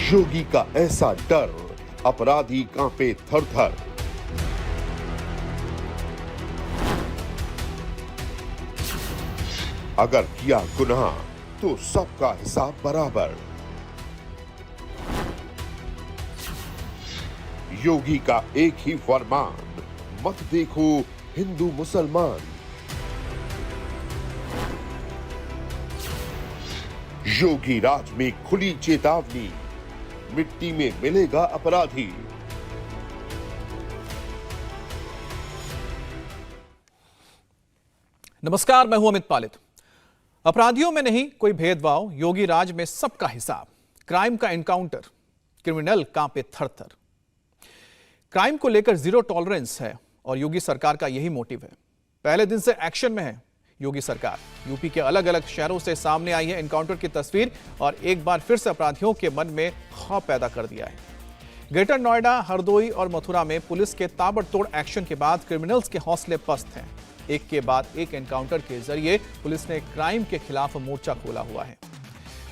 योगी का ऐसा डर, अपराधी कांपे थर-थर। अगर किया गुनाह तो सबका हिसाब बराबर। योगी का एक ही फरमान, मत देखो हिंदू मुसलमान। योगी राज में खुली चेतावनी, मिट्टी में मिलेगा अपराधी। नमस्कार, मैं हूं अमित पालित। अपराधियों में नहीं कोई भेदभाव, योगी राज में सबका हिसाब। क्राइम का एनकाउंटर, क्रिमिनल कांपे थर-थर। क्राइम को लेकर जीरो टॉलरेंस है और योगी सरकार का यही मोटिव है। पहले दिन से एक्शन में है योगी सरकार। यूपी के अलग अलग शहरों से सामने आई है एनकाउंटर की तस्वीर और एक बार फिर से अपराधियों के मन में खौफ पैदा कर दिया है। ग्रेटर नोएडा, हरदोई और मथुरा में पुलिस के ताबड़तोड़ एक्शन के बाद क्रिमिनल्स के हौसले पस्त हैं। एक के बाद एक एनकाउंटर के जरिए पुलिस ने क्राइम के खिलाफ मोर्चा खोला हुआ है।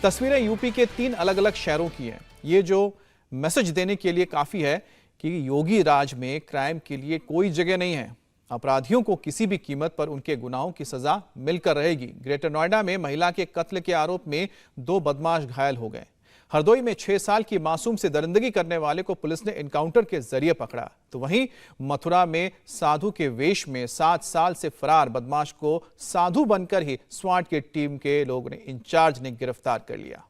तस्वीरें यूपी के 3 अलग अलग शहरों की हैं। ये जो मैसेज देने के लिए काफी है कि योगी राज में क्राइम के लिए कोई जगह नहीं है। अपराधियों को किसी भी कीमत पर उनके गुनाहों की सजा मिलकर रहेगी। ग्रेटर नोएडा में महिला के कत्ल के आरोप में 2 बदमाश घायल हो गए। हरदोई में 6 साल की मासूम से दरिंदगी करने वाले को पुलिस ने एनकाउंटर के जरिए पकड़ा। तो वहीं मथुरा में साधु के वेश में 7 साल से फरार बदमाश को साधु बनकर ही स्वाट की टीम के लोगों ने, इंचार्ज ने गिरफ्तार कर लिया।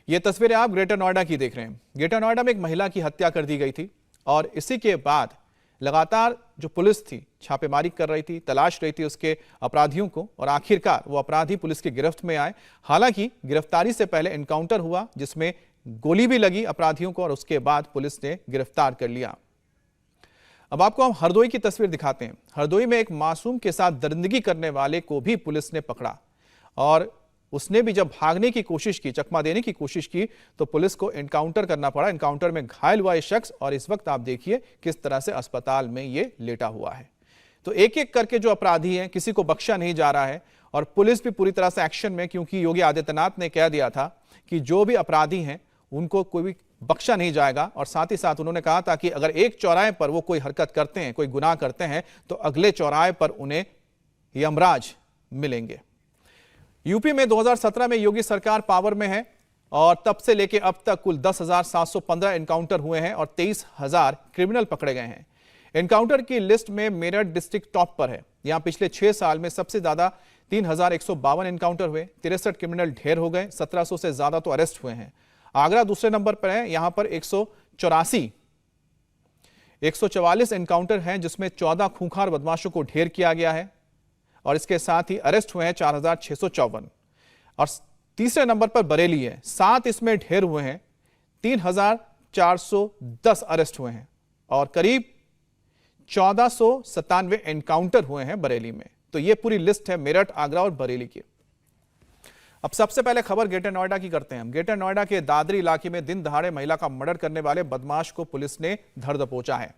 ये तस्वीरें आप ग्रेटर नोएडा की देख रहे हैं। ग्रेटर नोएडा में एक महिला की हत्या कर दी गई थी और इसी के बाद लगातार जो पुलिस थी छापेमारी कर रही थी, तलाश रही थी उसके अपराधियों को और आखिरकार वो अपराधी पुलिस की गिरफ्त में आए। हालांकि गिरफ्तारी से पहले एनकाउंटर हुआ जिसमें गोली भी लगी अपराधियों को और उसके बाद पुलिस ने गिरफ्तार कर लिया। अब आपको हम हरदोई की तस्वीर दिखाते हैं। हरदोई में एक मासूम के साथ दरिंदगी करने वाले को भी पुलिस ने पकड़ा और उसने भी जब भागने की कोशिश की, चकमा देने की कोशिश की, तो पुलिस को एनकाउंटर करना पड़ा। एनकाउंटर में घायल हुआ ये शख्स और इस वक्त आप देखिए किस तरह से अस्पताल में ये लेटा हुआ है। तो एक एक करके जो अपराधी हैं, किसी को बख्शा नहीं जा रहा है और पुलिस भी पूरी तरह से एक्शन में, क्योंकि योगी आदित्यनाथ ने कह दिया था कि जो भी अपराधी हैं उनको कोई भी बख्शा नहीं जाएगा। और साथ ही साथ उन्होंने कहा था कि अगर एक चौराहे पर वो कोई हरकत करते हैं, कोई गुनाह करते हैं, तो अगले चौराहे पर उन्हें यमराज मिलेंगे। यूपी में 2017 में योगी सरकार पावर में है और तब से लेकर अब तक कुल 10,715 एनकाउंटर हुए हैं और 23,000 क्रिमिनल पकड़े गए हैं। एनकाउंटर की लिस्ट में मेरठ डिस्ट्रिक्ट टॉप पर है। यहां पिछले 6 साल में सबसे ज्यादा 3,152 एनकाउंटर हुए, 63 क्रिमिनल ढेर हो गए, 1700 से ज्यादा तो अरेस्ट हुए हैं। आगरा दूसरे नंबर पर है, यहां पर 144 एनकाउंटर हैं जिसमें 14 खूंखार बदमाशों को ढेर किया गया है और इसके साथ ही अरेस्ट हुए हैं 4,654। और तीसरे नंबर पर बरेली है, 7 इसमें ढेर हुए हैं, 3,410 अरेस्ट हुए हैं और करीब 1,497 एनकाउंटर हुए हैं बरेली में। तो यह पूरी लिस्ट है मेरठ, आगरा और बरेली की। अब सबसे पहले खबर ग्रेटर नोएडा की करते हैं हम। ग्रेटर नोएडा के दादरी इलाके में दिन दहाड़े महिला का मर्डर करने वाले बदमाश को पुलिस ने धर दबोचा है।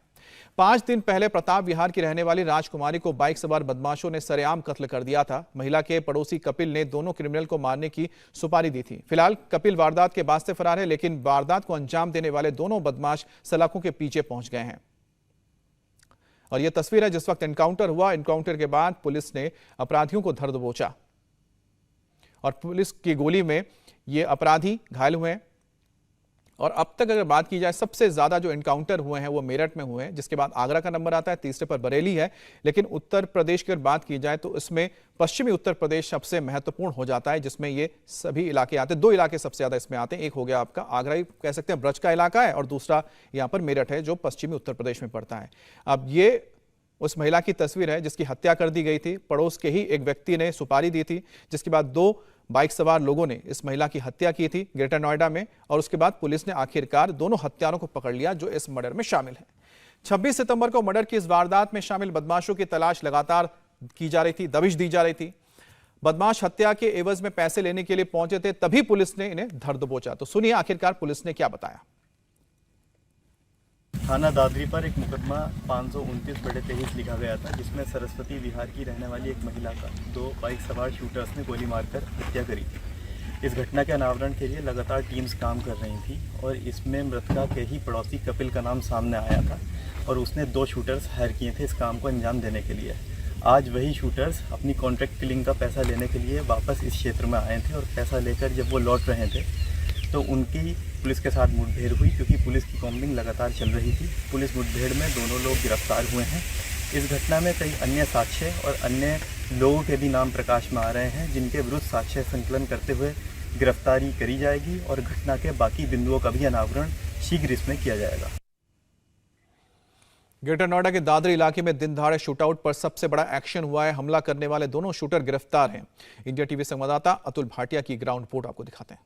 5 दिन पहले प्रताप विहार की रहने वाली राजकुमारी को बाइक सवार बदमाशों ने सरेआम कत्ल कर दिया था। महिला के पड़ोसी कपिल ने दोनों क्रिमिनल को मारने की सुपारी दी थी। फिलहाल कपिल वारदात के बाद से फरार है, लेकिन वारदात को अंजाम देने वाले दोनों बदमाश सलाखों के पीछे पहुंच गए हैं। और यह तस्वीर है जिस वक्त एनकाउंटर हुआ। एनकाउंटर के बाद पुलिस ने अपराधियों को धर दबोचा और पुलिस की गोली में ये अपराधी घायल हुए हैं। और अब तक अगर बात की जाए, सबसे ज्यादा जो एनकाउंटर हुए हैं वो मेरठ में हुए हैं, जिसके बाद आगरा का नंबर आता है, तीसरे पर बरेली है। लेकिन उत्तर प्रदेश की अगर बात की जाए तो इसमें पश्चिमी उत्तर प्रदेश सबसे महत्वपूर्ण हो जाता है, जिसमें ये सभी इलाके आते हैं। 2 इलाके सबसे ज्यादा इसमें आते हैं। एक हो गया आपका आगरा, ही कह सकते हैं ब्रज का इलाका है, और दूसरा यहाँ पर मेरठ है जो पश्चिमी उत्तर प्रदेश में पड़ता है। अब ये उस महिला की तस्वीर है जिसकी हत्या कर दी गई थी। पड़ोस के ही एक व्यक्ति ने सुपारी दी थी, जिसके बाद 2 बाइक सवार लोगों ने इस महिला की हत्या की थी ग्रेटर नोएडा में और उसके बाद पुलिस ने आखिरकार दोनों हत्यारों को पकड़ लिया जो इस मर्डर में शामिल हैं। 26 सितंबर को मर्डर की इस वारदात में शामिल बदमाशों की तलाश लगातार की जा रही थी, दबिश दी जा रही थी। बदमाश हत्या के एवज में पैसे लेने के लिए पहुंचे थे, तभी पुलिस ने इन्हें धर दबोचा। तो सुनिए आखिरकार पुलिस ने क्या बताया। थाना दादरी पर एक मुकदमा 529/23 लिखा गया था, जिसमें सरस्वती विहार की रहने वाली एक महिला का 2 बाइक सवार शूटर्स ने गोली मारकर हत्या करी। इस घटना के अनावरण के लिए लगातार टीम्स काम कर रही थी और इसमें मृतका के ही पड़ोसी कपिल का नाम सामने आया था और उसने 2 शूटर्स हायर किए थे इस काम को अंजाम देने के लिए। आज वही शूटर्स अपनी कॉन्ट्रैक्ट किलिंग का पैसा लेने के लिए वापस इस क्षेत्र में आए थे और पैसा लेकर जब वो लौट रहे थे तो उनकी पुलिस के साथ मुठभेड़ हुई, क्योंकि पुलिस की कॉम्बिंग लगातार चल रही थी। पुलिस मुठभेड़ में दोनों लोग गिरफ्तार हुए हैं। इस घटना में कई अन्य साक्ष्य और अन्य लोगों के भी नाम प्रकाश में आ रहे हैं, जिनके विरुद्ध साक्ष्य संकलन करते हुए गिरफ्तारी करी जाएगी और घटना के बाकी बिंदुओं का भी अनावरण शीघ्र इसमें किया जाएगा। ग्रेटर नोएडा के दादरी इलाके में दिन दहाड़े शूटआउट पर सबसे बड़ा एक्शन हुआ है। हमला करने वाले दोनों शूटर गिरफ्तार हैं। इंडिया टीवी संवाददाता अतुल भाटिया की ग्राउंड रिपोर्ट आपको दिखाते हैं।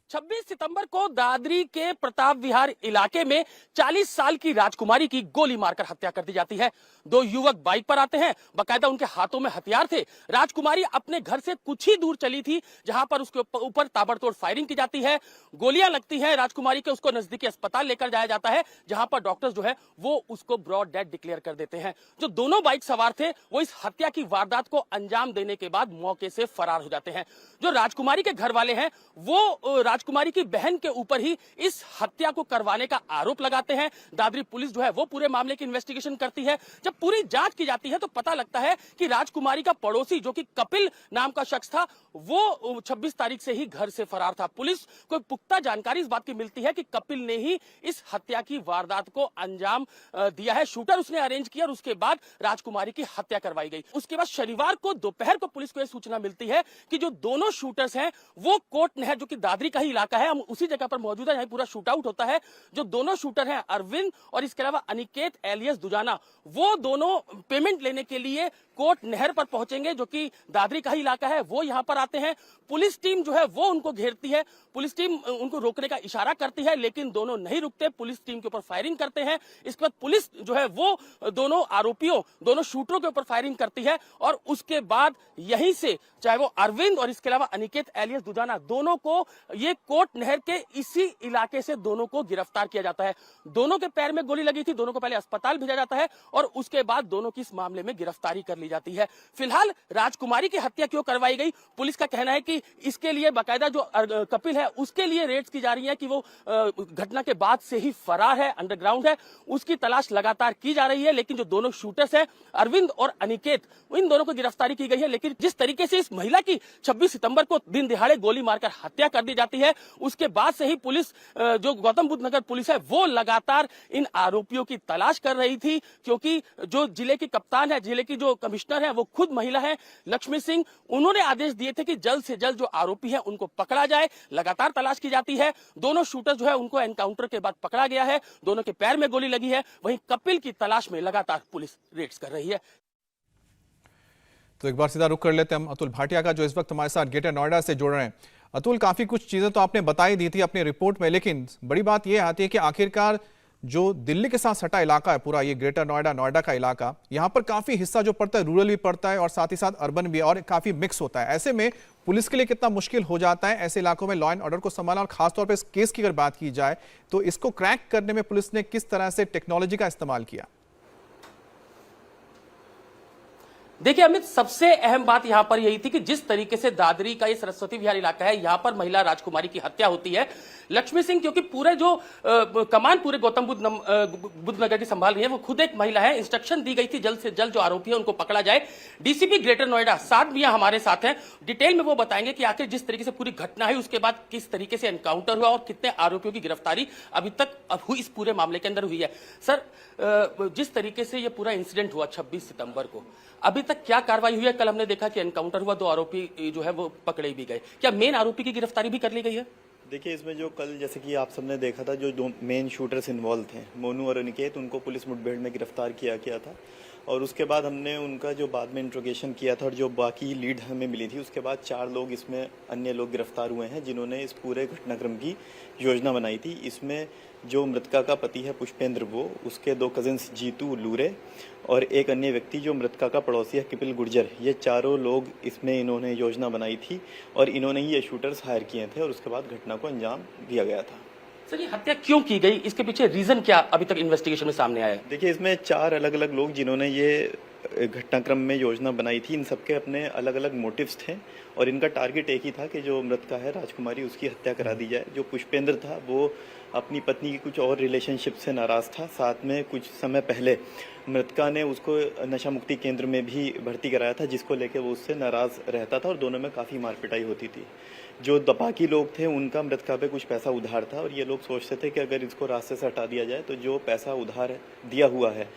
26 सितंबर को दादरी के प्रताप विहार इलाके में 40 साल की राजकुमारी की गोली मारकर हत्या कर दी जाती है। 2 युवक बाइक पर आते हैं, बकायदा उनके हाथों में हथियार थे। राजकुमारी अपने घर से कुछ ही दूर चली थी, जहां पर उसके ऊपर ताबड़तोड़ फायरिंग की जाती है, गोलियां लगती हैं राजकुमारी के। उसको नजदीकी अस्पताल लेकर जाया जाता है, जहां पर डॉक्टर्स जो है वो उसको ब्रॉड डेड डिक्लेयर कर देते हैं। जो दोनों बाइक सवार थे वो इस हत्या की वारदात को अंजाम देने के बाद मौके से फरार हो जाते हैं। जो राजकुमारी के घर वाले हैं वो राजकुमारी की बहन के ऊपर ही इस हत्या को करवाने का आरोप लगाते हैं। दादरी पुलिस जो है वो पूरे मामले की इन्वेस्टिगेशन करती है। जब पूरी जांच की जाती है तो पता लगता है कि राजकुमारी का पड़ोसी जो कि कपिल नाम का शख्स था वो 26 तारीख से ही घर से फरार था। पुलिस को पुख्ता जानकारी इस बात की मिलती है कि कपिल ने ही इस हत्या की वारदात को अंजाम दिया है। शूटर उसने अरेंज किया और उसके बाद राजकुमारी की हत्या करवाई गई। उसके बाद शनिवार को दोपहर को पुलिस को यह सूचना मिलती है कि जो दोनों शूटर्स हैं वो कोट नहर, जो कि दादरी का ही इलाका है, हम उसी जगह पर मौजूद है जहां पूरा शूट आउट होता है। जो दोनों शूटर हैं अरविंद और इसके अलावा अनिकेत एलियस दुजाना, वो दोनों पेमेंट लेने के लिए कोट नहर पर पहुंचेंगे, जो कि दादरी का ही इलाका है। वो यहां पर आते हैं। पुलिस टीम जो है वो उनको घेरती है। पुलिस टीम उनको रोकने का इशारा करती है, लेकिन दोनों नहीं रुकते। पुलिस टीम के ऊपर फायरिंग करते हैं। इसके बाद पुलिस जो है वो दोनों आरोपियों, दोनों शूटरों के ऊपर फायरिंग करती है और उसके बाद यहीं से चाहे वो अरविंद और इसके अलावा अनिकेत एलियस दुजाना, दोनों को ये कोट नहर के इसी इलाके से दोनों को गिरफ्तार किया जाता है। दोनों के पैर में गोली लगी थी, दोनों को पहले अस्पताल भेजा जाता है और उसके बाद दोनों की इस मामले में गिरफ्तारी कर ली जाती है। फिलहाल राजकुमारी की हत्या क्यों करवाई गई, पुलिस का कहना है कि इसके लिए बाकायदा जो कपिल है उसके लिए रेड्स की जा रही है कि वो घटना के बाद से ही फरार है, अंडरग्राउंड है, उसकी तलाश लगातार की जा रही है। लेकिन जो दोनों शूटर्स हैं अरविंद और अनिकेत, इन दोनों को गिरफ्तारी की गई है। लेकिन जिस तरीके से इस महिला की 26 सितंबर को दिन दिहाड़े गोली मारकर हत्या कर दी जाती है, उसके बाद से ही पुलिस, जो गौतम बुद्ध नगर पुलिस है, वो लगातार इन आरोपियों की तलाश कर रही थी। क्योंकि जो जिले की कप्तान है, जिले की जो कमिश्नर है, वो खुद महिला है, लक्ष्मी सिंह, उन्होंने आदेश दिए थे कि जल्द से जल्द जो आरोपी है उनको पकड़ा जाए। लगातार तलाश की जाती है। दोनों शूटर जो है उनको एनकाउंटर के बाद पकड़ा गया है। दोनों के पैर में गोली लगी है। वहीं कपिल की तलाश में लगातार पुलिस रेड्स कर रही है। तो एक बार सीधा रुख कर लेते हैं हम अतुल भाटिया का, जो इस वक्त हमारे साथ ग्रेटर नोएडा से जुड़ रहे हैं। अतुल, काफी कुछ चीजें तो आपने बताई दी थी अपनी रिपोर्ट में, लेकिन बड़ी बात यह आती है कि आखिरकार जो दिल्ली के साथ सटा इलाका है पूरा ये ग्रेटर नोएडा, नोएडा का इलाका, यहाँ पर काफी हिस्सा जो पड़ता है रूरल भी पड़ता है और साथ ही साथ अर्बन भी, और काफी मिक्स होता है। ऐसे में पुलिस के लिए कितना मुश्किल हो जाता है ऐसे इलाकों में लॉ एंड ऑर्डर को संभालना, और खासतौर पर इस केस की अगर बात की जाए तो इसको क्रैक करने में पुलिस ने किस तरह से टेक्नोलॉजी का इस्तेमाल किया? देखिए अमित, सबसे अहम बात यहां पर यही थी कि जिस तरीके से दादरी का ये सरस्वती विहार इलाका है, यहां पर महिला राजकुमारी की हत्या होती है। लक्ष्मी सिंह, क्योंकि पूरे जो कमान पूरे गौतम बुद्ध नगर की संभाल रही है, वो खुद एक महिला है। इंस्ट्रक्शन दी गई थी जल्द से जल्द जो आरोपी है उनको पकड़ा जाए। डीसीपी ग्रेटर नोएडा साथ भी हमारे साथ हैं, डिटेल में वो बताएंगे कि आखिर जिस तरीके से पूरी घटना है उसके बाद किस तरीके से एनकाउंटर हुआ और कितने आरोपियों की गिरफ्तारी अभी तक इस पूरे मामले के अंदर हुई है। सर, जिस तरीके से ये पूरा इंसिडेंट हुआ 26 सितंबर को, अभी तक क्या कार्रवाई हुई है? कल हमने देखा कि एनकाउंटर हुआ, 2 आरोपी जो है वो पकड़े भी गए। क्या मेन आरोपी की गिरफ्तारी भी कर ली गई है? देखिए, इसमें जो कल जैसे कि आप सबने देखा था, जो 2 मेन शूटर्स इन्वॉल्व थे, मोनू और अनिकेत, उनको पुलिस मुठभेड़ में गिरफ्तार किया गया था। और उसके बाद हमने उनका जो बाद में इंट्रोगेशन किया था और जो बाकी लीड हमें मिली थी, उसके बाद 4 लोग इसमें अन्य लोग गिरफ्तार हुए हैं जिन्होंने इस पूरे घटनाक्रम की योजना बनाई थी। इसमें जो मृतका का पति है पुष्पेंद्र, वो, उसके 2 कजिन्स जीतू लूरे और एक अन्य व्यक्ति जो मृतका का पड़ोसी है कपिल गुर्जर, ये चारों लोग इसमें इन्होंने योजना बनाई थी और इन्होंने ही ये शूटर्स हायर किए थे और उसके बाद घटना को अंजाम दिया गया था। सर, ये हत्या क्यों की गई, इसके पीछे रीजन क्या अभी तक इन्वेस्टिगेशन में सामने आया है? देखिए, इसमें 4 अलग अलग लोग जिन्होंने ये घटनाक्रम में योजना बनाई थी, इन सबके अपने अलग अलग मोटिव्स थे और इनका टारगेट एक ही था कि जो मृतका है राजकुमारी, उसकी हत्या करा दी जाए। जो पुष्पेंद्र था वो अपनी पत्नी की कुछ और रिलेशनशिप से नाराज़ था। साथ में कुछ समय पहले मृतका ने उसको नशा मुक्ति केंद्र में भी भर्ती कराया था, जिसको लेके वो उससे नाराज़ रहता था और दोनों में काफ़ी मारपिटाई होती थी। जो बाकी लोग थे उनका मृतका पे कुछ पैसा उधार था और ये लोग सोचते थे कि अगर इसको रास्ते से हटा दिया जाए तो जो पैसा उधार दिया हुआ है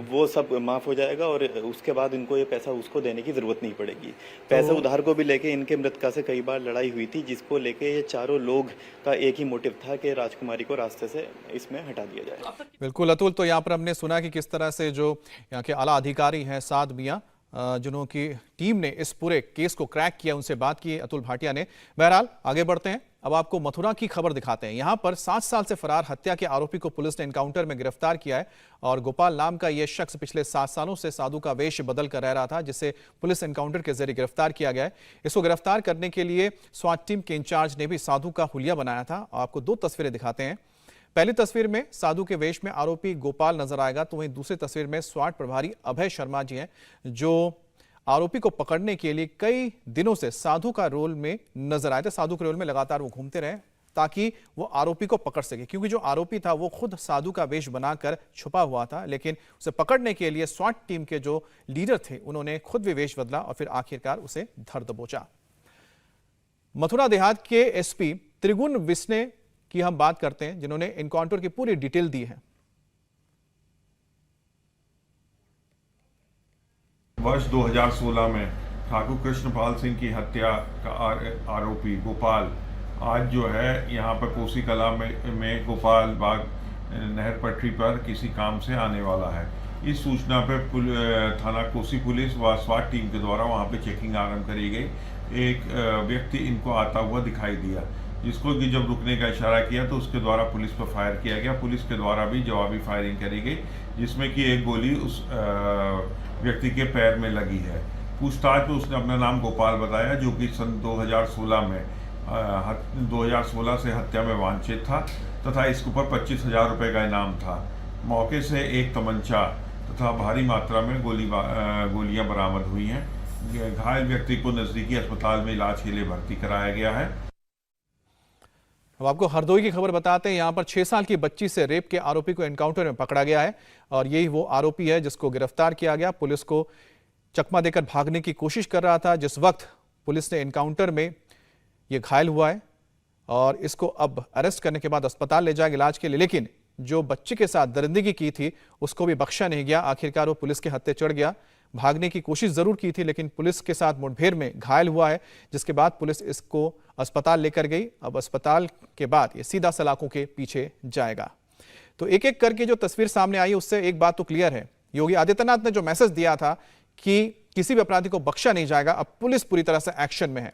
वो सब माफ़ हो जाएगा और उसके बाद इनको ये पैसा उसको देने की ज़रूरत नहीं पड़ेगी। पैसे उधार को भी लेके इनके मृतका से कई बार लड़ाई हुई थी, जिसको लेके ये चारों लोग का एक ही मोटिव था कि राजकुमारी को रास्ते से इसमें हटा दिया जाए। बिल्कुल अतुल, तो यहाँ पर हमने सुना कि किस तरह से जो यहाँ के आला अधिकारी हैं साद मियां, जिन्हों की टीम ने इस पूरे केस को क्रैक किया, उनसे बात की अतुल भाटिया ने। बहरहाल आगे बढ़ते हैं, अब आपको मथुरा की खबर दिखाते हैं। यहां पर 7 साल से फरार हत्या के आरोपी को पुलिस ने एनकाउंटर में गिरफ्तार किया है और गोपाल नाम का यह शख्स पिछले 7 सालों से साधु का वेश बदल कर रह रहा था, जिसे पुलिस एनकाउंटर के जरिए गिरफ्तार किया गया है। इसको गिरफ्तार करने के लिए स्वाट टीम के इंचार्ज ने भी साधु का हुलिया बनाया था। आपको 2 तस्वीरें दिखाते हैं। पहली तस्वीर में साधु के वेश में आरोपी गोपाल नजर आएगा, तो वहीं दूसरी तस्वीर में स्वाट प्रभारी अभय शर्मा जी हैं, जो आरोपी को पकड़ने के लिए कई दिनों से साधु का रोल में नजर आए थे। साधु के रोल में लगातार वो घूमते रहे ताकि वो आरोपी को पकड़ सके, क्योंकि जो आरोपी था वो खुद साधु का वेश बनाकर छुपा हुआ था, लेकिन उसे पकड़ने के लिए स्वाट टीम के जो लीडर थे उन्होंने खुद भी वेश बदला और फिर आखिरकार उसे धर दबोचा। मथुरा देहात के एसपी त्रिगुण विस्ने की हम बात करते हैं, जिन्होंने एनकाउंटर की पूरी डिटेल दी है। वर्ष 2016 में ठाकुर कृष्णपाल सिंह की हत्या का आरोपी गोपाल आज जो है यहाँ पर कोसी कला में गोपाल बाग नहर पटरी पर किसी काम से आने वाला है। इस सूचना पर थाना कोसी पुलिस व स्वाट टीम के द्वारा वहाँ पे चेकिंग आरंभ करी गई। एक व्यक्ति इनको आता हुआ दिखाई दिया, जिसको कि जब रुकने का इशारा किया तो उसके द्वारा पुलिस पर फायर किया गया। पुलिस के द्वारा भी जवाबी फायरिंग करी गई, जिसमें कि एक गोली उस व्यक्ति के पैर में लगी है। पूछताछ में उसने अपना नाम गोपाल बताया, जो कि सन 2016 से हत्या में वांछित था तथा इसके ऊपर 25,000 रुपये का इनाम था। मौके से एक तमंचा तथा भारी मात्रा में गोलियां बरामद हुई हैं। घायल व्यक्ति को नजदीकी अस्पताल में इलाज के लिए भर्ती कराया गया है। अब आपको हरदोई की खबर बताते हैं। यहां पर 6 साल की बच्ची से रेप के आरोपी को एनकाउंटर में पकड़ा गया है और यही वो आरोपी है जिसको गिरफ्तार किया गया। पुलिस को चकमा देकर भागने की कोशिश कर रहा था जिस वक्त पुलिस ने एनकाउंटर में ये घायल हुआ है और इसको अब अरेस्ट करने के बाद अस्पताल ले जाएगा इलाज के लिए। लेकिन जो बच्चे के साथ दरिंदगी की थी उसको भी बख्शा नहीं गया। आखिरकार वो पुलिस के हत्थे चढ़ गया। भागने की कोशिश जरूर की थी लेकिन पुलिस के साथ मुठभेड़ में घायल हुआ है, जिसके बाद पुलिस इसको अस्पताल लेकर गई। अब अस्पताल के बाद ये सीधा सलाखों के पीछे जाएगा। तो एक एक करके जो तस्वीर सामने आई उससे एक बात तो क्लियर है, योगी आदित्यनाथ ने जो मैसेज दिया था कि किसी भी अपराधी को बख्शा नहीं जाएगा, अब पुलिस पूरी तरह से एक्शन में है।